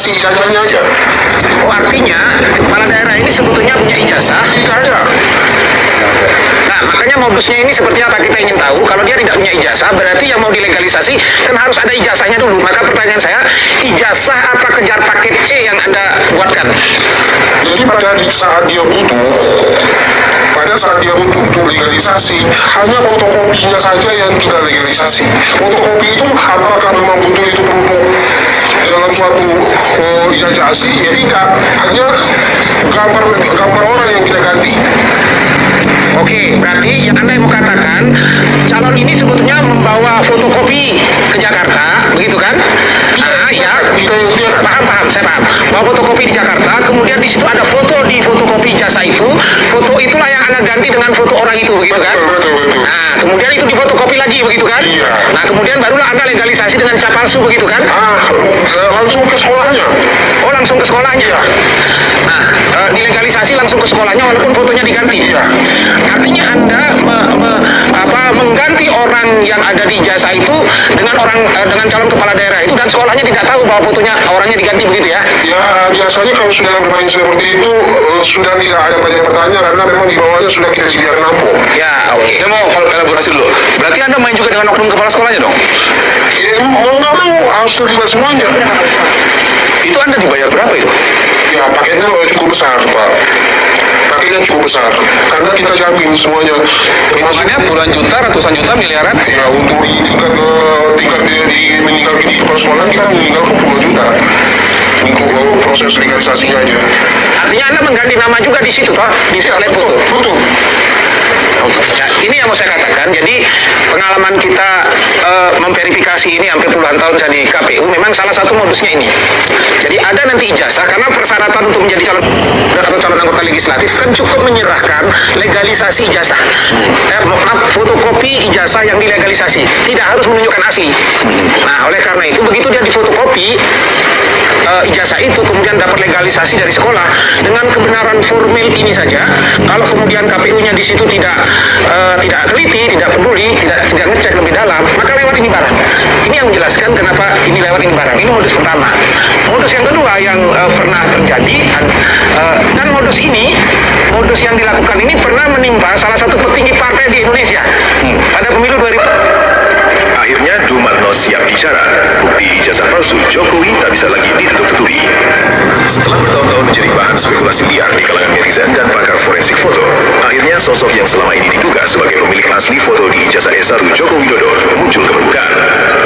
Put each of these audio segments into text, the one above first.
legalisasi ijazahnya aja. Oh, artinya kepala daerah ini sebetulnya punya ijazah? Tidak ada. Nah, makanya modusnya ini seperti apa kita ingin tahu. Kalau dia tidak punya ijazah, berarti yang mau dilegalisasi kan harus ada ijazahnya dulu. Maka pertanyaan saya, ijazah apa kejar paket C yang Anda buatkan? Jadi pada saat dia butuh untuk legalisasi, hanya fotokopinya saja yang kita legalisasi. Fotokopi itu apakah memang betul itu produk dalam suatu ijazah asli? Ya tidak, hanya gambar orang yang kita ganti. Oke, berarti yang Anda mau katakan, calon ini sebetulnya membawa fotokopi ke Jakarta, begitu kan? Nah, ya, paham, saya paham. Bawa fotokopi di Jakarta, kemudian di situ ada foto di fotokopi jasa itu, foto itulah yang Anda ganti dengan foto orang itu, begitu kan? Betul. Nah, kemudian itu difotokopi lagi, begitu kan? Iya. Nah, kemudian barulah Anda legalisasi dengan cap palsu, begitu kan? Langsung ke sekolahnya. Oh, langsung ke sekolahnya. Nah, dilegalisasi langsung ke sekolahnya walaupun fotonya diganti. Iya. Artinya Anda mengganti orang yang ada di jasa itu dengan dengan calon kepala daerah itu, dan sekolahnya tidak tahu bahwa fotonya orangnya diganti, begitu ya? Ya, biasanya kalau sudah bermain seperti itu sudah tidak ada banyak pertanyaan karena memang di bawahnya sudah kita sediakan nampung. Ya, oke. Saya mau elaborasi dulu. Berarti Anda main juga dengan oknum kepala sekolahnya dong? Ya, mau nggak mau harus terlibat semuanya. Itu Anda dibayar berapa itu? Ya, paketnya cukup besar, Pak. Paketnya cukup besar karena kita jamin semuanya. Maksudnya puluhan juta, ratusan juta, miliaran? Ya, untuk di tingkat dia di meninggalkan di kepala sekolah kita meninggalkan puluhan juta untuk proses legalisasinya aja. Artinya Anda mengganti nama juga di situ, toh? Di slide foto. Betul. Ya, ini yang mau saya katakan. Jadi pengalaman kita memverifikasi ini hampir puluhan tahun saya di KPU, memang salah satu modusnya ini. Jadi ada nanti ijazah, karena persyaratan untuk menjadi calon atau calon anggota legislatif kan cukup menyerahkan legalisasi ijazah. Fotokopi ijazah yang dilegalisasi, tidak harus menunjukkan asli. Nah, oleh karena itu begitu dia difotokopi ijazah itu kemudian dapat legalisasi dari sekolah dengan kebenaran formil ini saja, kalau kemudian KPU-nya di situ tidak teliti, tidak peduli, tidak ngecek lebih dalam, maka lewat ini barang. Ini yang menjelaskan kenapa ini lewat ini barang. Ini modus pertama. Modus yang kedua yang pernah terjadi, dan modus yang dilakukan ini pernah menimpa salah satu petinggi partai di Indonesia pada pemilu 2000. Akhirnya Dumarno siap bicara. Bukti ijazah palsu Jokowi tak bisa lagi ditutup-tutupi. Setelah bertahun-tahun menjadi bahan spekulasi liar di kalangan netizen dan pakar forensik foto, akhirnya sosok yang selama ini diduga sebagai pemilik asli foto di ijazah S1 Joko Widodo muncul ke permukaan.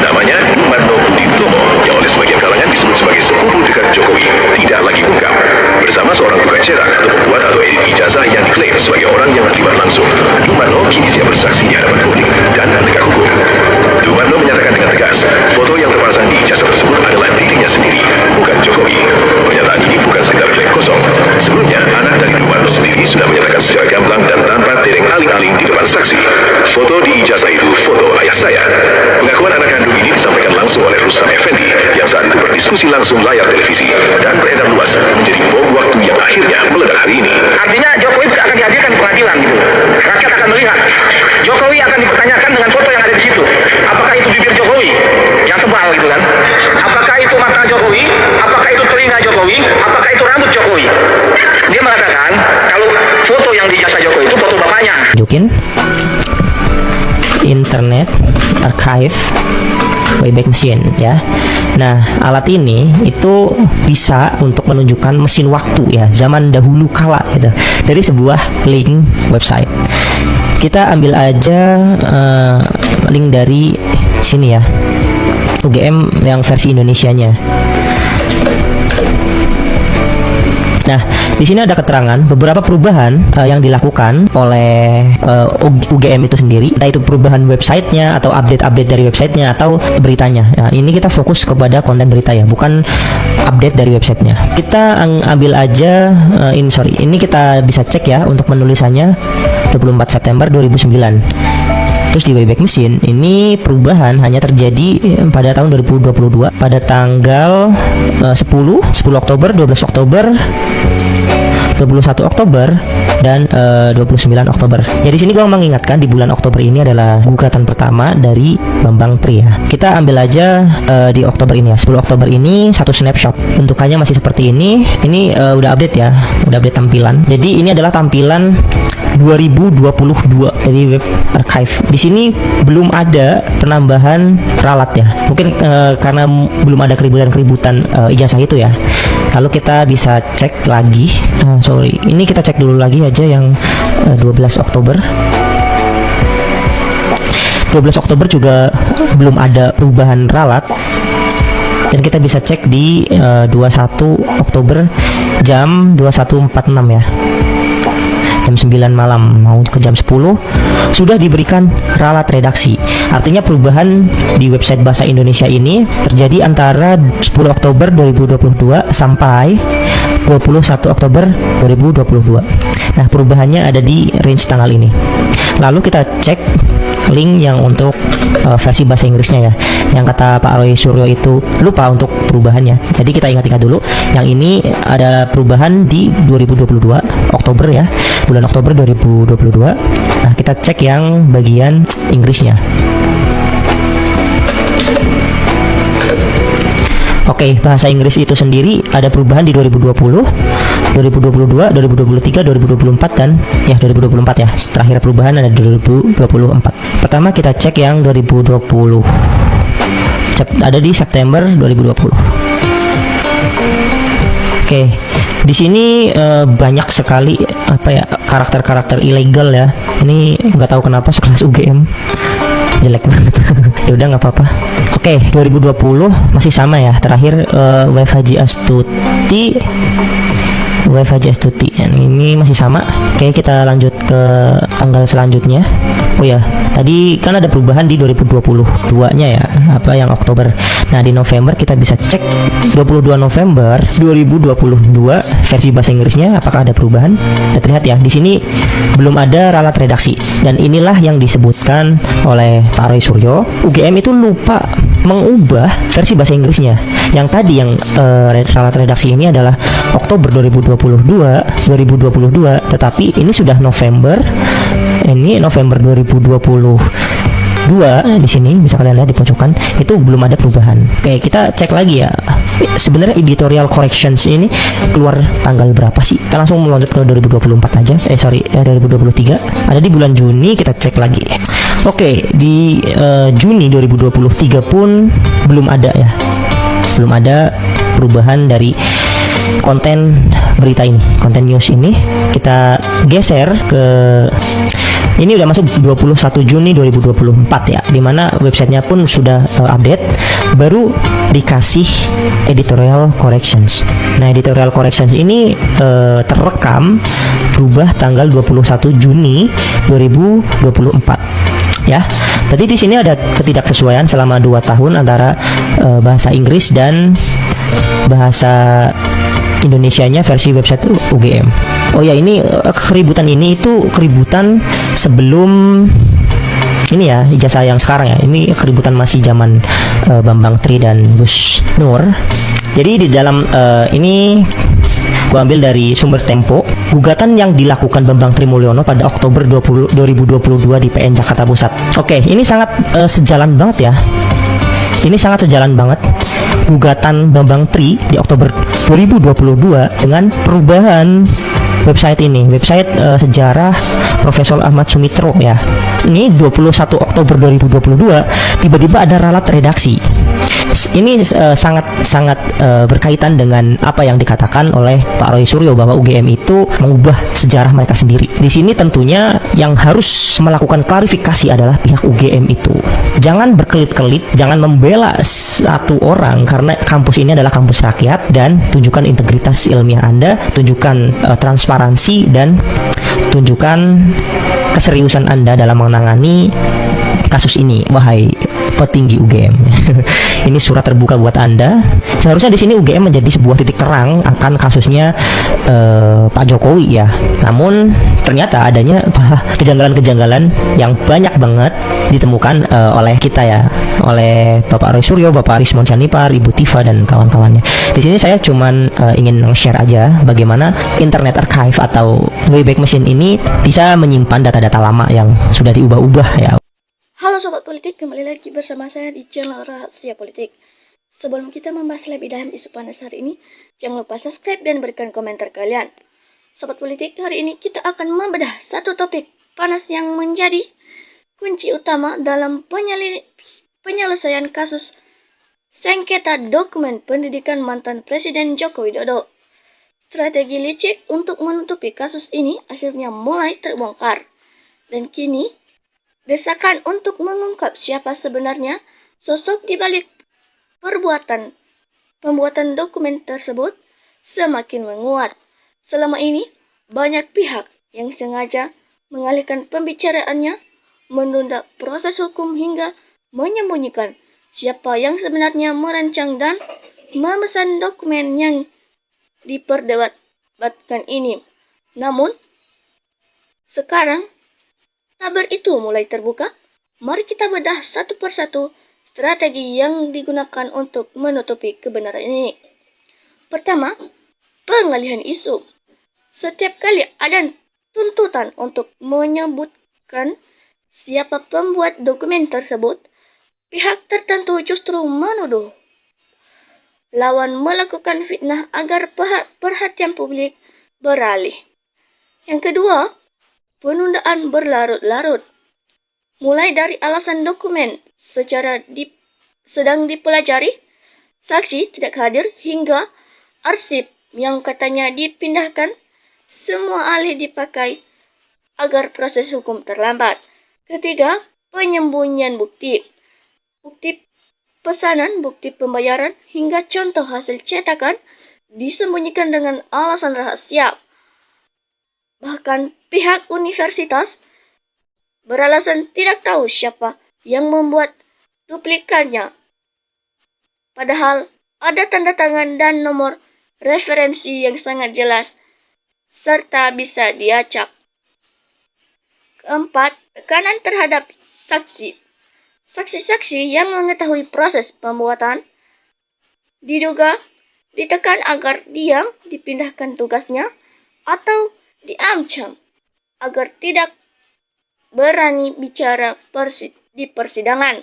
Namanya Dumarno Budi Utomo, yang oleh sebagian kalangan disebut sebagai sepupu dekat Jokowi, tidak lagi bungkam. Bersama seorang tukang cerak atau pembuat atau edit ijazah yang diklaim sebagai orang yang terlibat langsung, Dumarno kini siap bersaksi di hadapan publik dan penegak hukum. Dumarno menyatakan dengan tegas, foto yang terpasang di ijazah tersebut adalah dirinya sendiri, bukan Jokowi. Pernyataan ini bukan sekedar klaim kosong. Sebelumnya, anak dari Dumarno sendiri sudah menyatakan secara gamblang dan tanpa tereng aling-aling di depan saksi, foto di ijazah itu foto ayah saya. Pengakuan anak kandung ini disampaikan langsung oleh Rustam Effendi yang saat itu berdiskusi langsung layar televisi dan beredar luas menjadi bom waktu yang akhirnya meledak hari ini. Artinya Jokowi akan dihadirkan di pengadilan gitu. Rakyat akan melihat. Jokowi akan dipertanyakan dengan foto yang ada di situ. Apakah itu bibir Jokowi yang tebal gitu kan? Apakah itu mata Jokowi? Apakah itu telinga Jokowi? Apakah itu rambut Jokowi? Dia mengatakan kalau foto yang di jasa Jokowi itu foto bapaknya. Tunjukin Internet Archive Wayback Machine ya. Nah, alat ini itu bisa untuk menunjukkan mesin waktu ya, zaman dahulu kala gitu, dari sebuah link website. Kita ambil aja link dari sini ya, UGM yang versi Indonesianya. Nah, di sini ada keterangan beberapa perubahan yang dilakukan oleh UGM itu sendiri, entah itu perubahan websitenya atau update dari websitenya atau beritanya. Nah, ini kita fokus kepada konten berita ya, bukan update dari websitenya. Kita ambil aja ini kita bisa cek ya untuk penulisannya 24 September 2009. Terus di Wayback Machine ini perubahan hanya terjadi pada tahun 2022 pada tanggal 10 Oktober, 12 Oktober, 21 Oktober dan 29 Oktober. Ya di sini gua mengingatkan di bulan Oktober ini adalah gugatan pertama dari Bambang Tri ya. Kita ambil aja di Oktober ini ya. 10 Oktober ini satu snapshot. Bentukannya masih seperti ini. Ini udah update ya. Udah update tampilan. Jadi ini adalah tampilan 2022 dari web archive. Di sini belum ada penambahan ralat ya. Mungkin karena belum ada keributan ijazah itu ya. Lalu kita bisa cek lagi. Ini kita cek dulu lagi aja yang 12 Oktober. 12 Oktober juga belum ada perubahan ralat. Dan kita bisa cek di 21 Oktober jam 21.46 ya. Jam 9 malam mau ke jam 10 sudah diberikan ralat redaksi. Artinya perubahan di website Bahasa Indonesia ini terjadi antara 10 Oktober 2022 sampai 21 Oktober 2022. Nah, perubahannya ada di range tanggal ini. Lalu kita cek link yang untuk versi bahasa Inggrisnya ya, yang kata Pak Roy Suryo itu lupa untuk perubahannya. Jadi kita ingat-ingat dulu, yang ini ada perubahan di 2022 Oktober ya, bulan Oktober 2022. Nah, kita cek yang bagian Inggrisnya. Oke, bahasa Inggris itu sendiri ada perubahan di 2020, 2022, 2023, 2024 dan ya 2024 ya. Terakhir perubahan ada 2024. Pertama kita cek yang 2020. Ada di September 2020. Oke, di sini banyak sekali karakter-karakter ilegal ya. Ini nggak tahu kenapa sekelas UGM jelek banget. Ya udah nggak apa-apa. Oke, 2020 masih sama ya. Terakhir Web Haji Astuti. Ini masih sama. Oke, kita lanjut ke tanggal selanjutnya. Oh ya, tadi kan ada perubahan di 2022-nya ya, yang Oktober. Nah, di November kita bisa cek 22 November 2022 versi bahasa Inggrisnya apakah ada perubahan. Dan terlihat ya, di sini belum ada ralat redaksi. Dan inilah yang disebutkan oleh Pak Roy Suryo, UGM itu lupa mengubah versi bahasa Inggrisnya. Yang tadi yang ralat redaksi ini adalah Oktober 2022, tetapi ini sudah November. Ini November 2022. Di sini bisa kalian lihat di pojokan itu belum ada perubahan. Oke, kita cek lagi ya. Sebenarnya editorial corrections ini keluar tanggal berapa sih? Kita langsung melonjak ke 2024 aja. 2023. Ada di bulan Juni, kita cek lagi. Oke, di Juni 2023 pun belum ada ya. Belum ada perubahan dari konten berita ini, konten news ini. Kita geser ke ini udah masuk 21 Juni 2024 ya, dimana websitenya pun sudah update, baru dikasih editorial corrections. Nah, editorial corrections ini terekam berubah tanggal 21 Juni 2024 ya. Tadi di sini ada ketidaksesuaian selama 2 tahun antara bahasa Inggris dan bahasa Indonesianya versi website UGM. Oh ya, ini keributan ini itu keributan sebelum ini ya, ijazah yang sekarang ya. Ini keributan masih zaman Bambang Tri dan Gus Nur. Jadi di dalam ini gua ambil dari sumber Tempo, gugatan yang dilakukan Bambang Tri Mulyono pada Oktober 2022 di PN Jakarta Pusat. Oke, ini sangat sejalan banget ya. Ini sangat sejalan banget gugatan Bambang Tri di Oktober 2022 dengan perubahan website ini, website sejarah Profesor Ahmad Sumitro ya. Ini 21 Oktober 2022 tiba-tiba ada ralat redaksi. Ini sangat berkaitan dengan apa yang dikatakan oleh Pak Roy Suryo bahwa UGM itu mengubah sejarah mereka sendiri. Di sini tentunya yang harus melakukan klarifikasi adalah pihak UGM itu. Jangan berkelit-kelit, jangan membela satu orang karena kampus ini adalah kampus rakyat, dan tunjukkan integritas ilmiah Anda, tunjukkan transparansi, dan tunjukkan keseriusan Anda dalam menangani kasus ini, wahai petinggi UGM. Ini surat terbuka buat Anda. Seharusnya di sini UGM menjadi sebuah titik terang akan kasusnya Pak Jokowi ya. Namun ternyata adanya kejanggalan-kejanggalan yang banyak banget ditemukan oleh kita ya, oleh Bapak Roy Suryo, Bapak Rismon Sanipar, Ibu Tifa dan kawan-kawannya. Di sini saya cuman ingin share aja bagaimana Internet Archive atau Wayback Machine ini bisa menyimpan data-data lama yang sudah diubah-ubah ya. Halo Sobat Politik, kembali lagi bersama saya di channel Rahasia Politik. Sebelum kita membahas lebih dalam isu panas hari ini, jangan lupa subscribe dan berikan komentar kalian. Sobat Politik, hari ini kita akan membedah satu topik panas yang menjadi kunci utama dalam penyelesaian kasus sengketa dokumen pendidikan mantan Presiden Joko Widodo. Strategi licik untuk menutupi kasus ini akhirnya mulai terbongkar. Dan kini, desakan untuk mengungkap siapa sebenarnya sosok di balik pembuatan dokumen tersebut semakin menguat. Selama ini, banyak pihak yang sengaja mengalihkan pembicaraannya, menunda proses hukum hingga menyembunyikan siapa yang sebenarnya merancang dan memesan dokumen yang diperdebatkan ini. Namun, sekarang kabar itu mulai terbuka. Mari kita bedah satu persatu strategi yang digunakan untuk menutupi kebenaran ini. Pertama, pengalihan isu. Setiap kali ada tuntutan untuk menyebutkan siapa pembuat dokumen tersebut, pihak tertentu justru menuduh lawan melakukan fitnah agar perhatian publik beralih. Yang kedua, penundaan berlarut-larut. Mulai dari alasan dokumen sedang dipelajari, saksi tidak hadir, hingga arsip yang katanya dipindahkan, semua alih dipakai agar proses hukum terlambat. Ketiga, penyembunyian bukti. Bukti pesanan, bukti pembayaran, hingga contoh hasil cetakan disembunyikan dengan alasan rahasia. Bahkan pihak universitas beralasan tidak tahu siapa yang membuat duplikatnya. Padahal ada tanda tangan dan nomor referensi yang sangat jelas serta bisa diacak. Keempat, tekanan terhadap saksi. Saksi-saksi yang mengetahui proses pembuatan diduga ditekan agar diam, dipindahkan tugasnya, atau diancam agar tidak berani bicara di persidangan.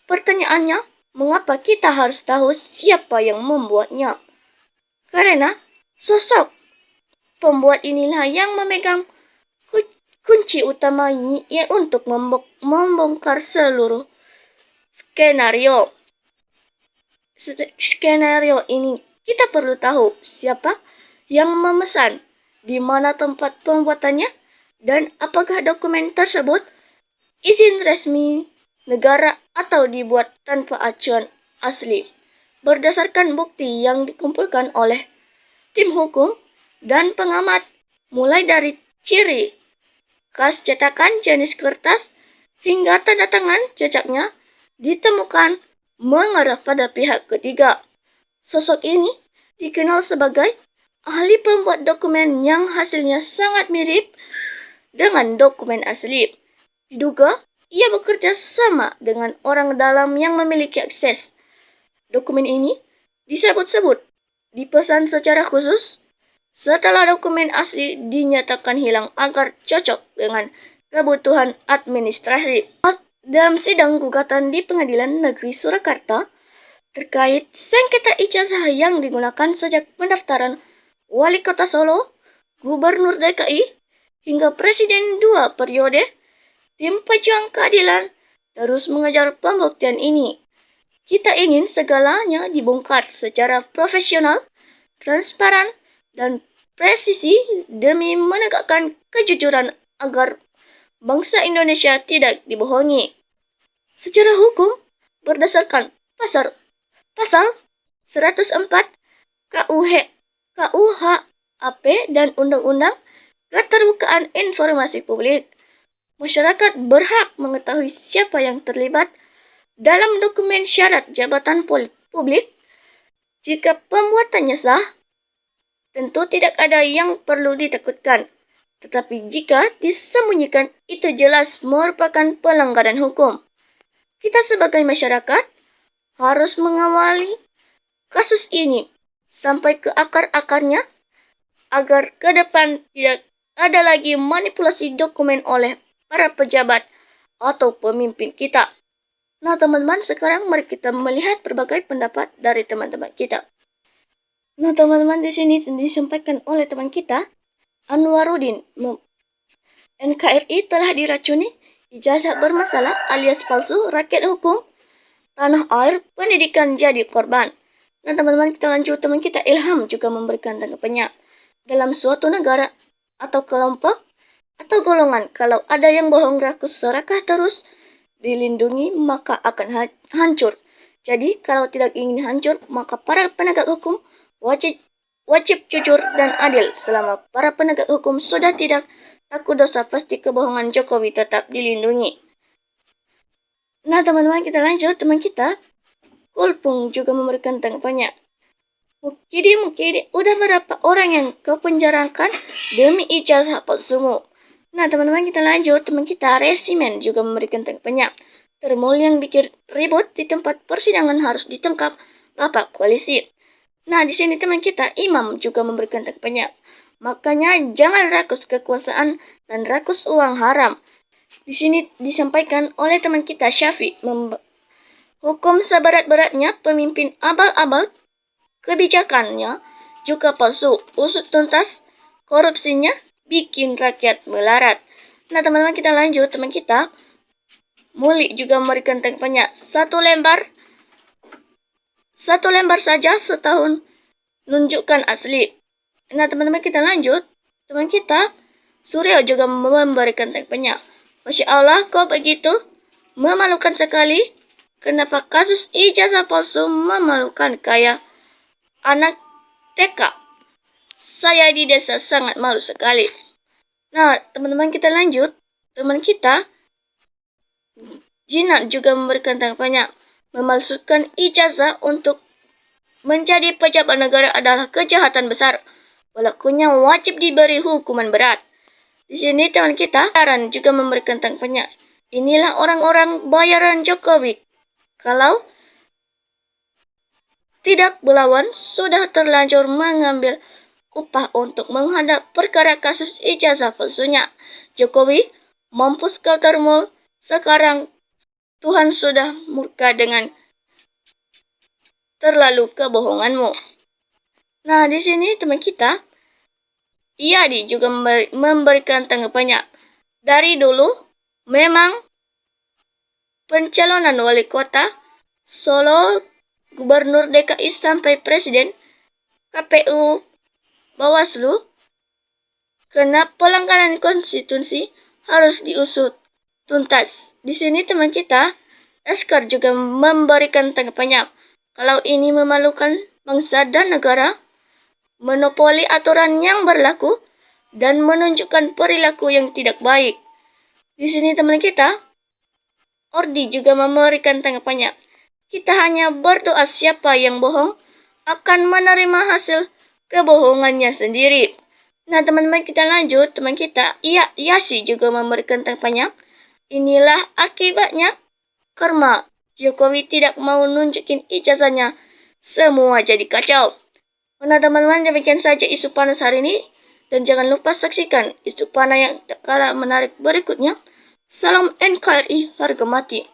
Pertanyaannya, mengapa kita harus tahu siapa yang membuatnya? Karena sosok pembuat inilah yang memegang kunci utama untuk membongkar seluruh skenario. Skenario ini kita perlu tahu siapa yang memesan, di mana tempat pembuatannya, dan apakah dokumen tersebut izin resmi negara atau dibuat tanpa acuan asli. Berdasarkan bukti yang dikumpulkan oleh tim hukum dan pengamat, mulai dari ciri khas cetakan, jenis kertas, hingga tanda tangan jejaknya ditemukan mengarah pada pihak ketiga. Sosok ini dikenal sebagai ahli pembuat dokumen yang hasilnya sangat mirip dengan dokumen asli. Diduga ia bekerja sama dengan orang dalam yang memiliki akses. Dokumen ini disebut-sebut dipesan secara khusus setelah dokumen asli dinyatakan hilang agar cocok dengan kebutuhan administrasi. Dalam sidang gugatan di Pengadilan Negeri Surakarta terkait sengketa ijazah yang digunakan sejak pendaftaran Wali Kota Solo, Gubernur DKI, hingga Presiden 2 periode, tim pejuang keadilan terus mengejar pembuktian ini. Kita ingin segalanya dibongkar secara profesional, transparan, dan presisi demi menegakkan kejujuran agar bangsa Indonesia tidak dibohongi. Secara hukum, berdasarkan pasal 104 KUHP dan Undang-Undang Keterbukaan Informasi Publik, masyarakat berhak mengetahui siapa yang terlibat dalam dokumen syarat jabatan publik. Jika pembuatannya sah, tentu tidak ada yang perlu ditakutkan. Tetapi jika disembunyikan, itu jelas merupakan pelanggaran hukum. Kita sebagai masyarakat harus mengawali kasus ini sampai ke akar-akarnya agar ke depan tidak ada lagi manipulasi dokumen oleh para pejabat atau pemimpin kita. Nah teman-teman, sekarang mari kita melihat berbagai pendapat dari teman-teman kita. Nah teman-teman, di sini disampaikan oleh teman kita Anwaruddin, NKRI telah diracuni, ijazah bermasalah alias palsu, rakyat hukum, tanah air, pendidikan jadi korban. Nah teman-teman, kita lanjut. Teman kita Ilham juga memberikan tanggapannya. Dalam suatu negara atau kelompok atau golongan, kalau ada yang bohong rakus serakah terus dilindungi, maka akan hancur. Jadi kalau tidak ingin hancur, maka para penegak hukum wajib jujur dan adil. Selama para penegak hukum sudah tidak takut dosa, pasti kebohongan Jokowi tetap dilindungi. Nah teman-teman, kita lanjut. Teman kita Kulpung juga memberikan tanggapannya. Mukidi, udah berapa orang yang kau penjarakan demi ijazah palsumu? Nah teman-teman, kita lanjut. Teman kita Resimen juga memberikan tanggapannya. Termul yang bikin ribut di tempat persidangan harus ditangkap Bapak Koalisi. Nah di sini teman kita Imam juga memberikan tanggapannya. Makanya jangan rakus kekuasaan dan rakus uang haram. Di sini disampaikan oleh teman kita Syafi, hukum seberat-beratnya pemimpin abal-abal, kebijakannya juga palsu, usut tuntas korupsinya, bikin rakyat melarat. Nah teman-teman, kita lanjut. Teman kita Muli juga memberikan tanggapannya. Satu lembar saja setahun nunjukkan asli. Nah teman-teman, kita lanjut. Teman kita Suryo juga memberikan tanggapannya. Masya Allah, kok begitu? Memalukan sekali. Kenapa kasus ijazah palsu memalukan kayak anak TK? Saya di desa sangat malu sekali. Nah teman-teman, kita lanjut. Teman kita Jinak juga memberikan tanggapannya. Memalsukan ijazah untuk menjadi pejabat negara adalah kejahatan besar. Pelakunya wajib diberi hukuman berat. Di sini teman kita Aran juga memberikan tanggapannya. Inilah orang-orang bayaran Jokowi. Kalau tidak berlawan, sudah terlanjur mengambil upah untuk menghadap perkara kasus ijazah palsunya. Jokowi, mampus kau termul. Sekarang Tuhan sudah murka dengan terlalu kebohonganmu. Nah, di sini teman kita Iyadi juga memberikan tanggapannya. Dari dulu memang pencalonan wali kota Solo, gubernur DKI sampai presiden, KPU, Bawaslu, kena pelanggaran konstitusi harus diusut tuntas. Di sini teman kita Eskar juga memberikan tanggapannya. Kalau ini memalukan bangsa dan negara, monopoli aturan yang berlaku, dan menunjukkan perilaku yang tidak baik. Di sini teman kita Ordi juga memberikan tanggapannya. Kita hanya berdoa siapa yang bohong akan menerima hasil kebohongannya sendiri. Nah teman-teman, kita lanjut. Teman kita Yasi juga memberikan tanggapannya. Inilah akibatnya karma. Jokowi tidak mau nunjukin ijazahnya. Semua jadi kacau. Nah teman-teman, demikian saja isu panas hari ini. Dan jangan lupa saksikan isu panas yang tak kalah menarik berikutnya. Salam NKRI harga mati.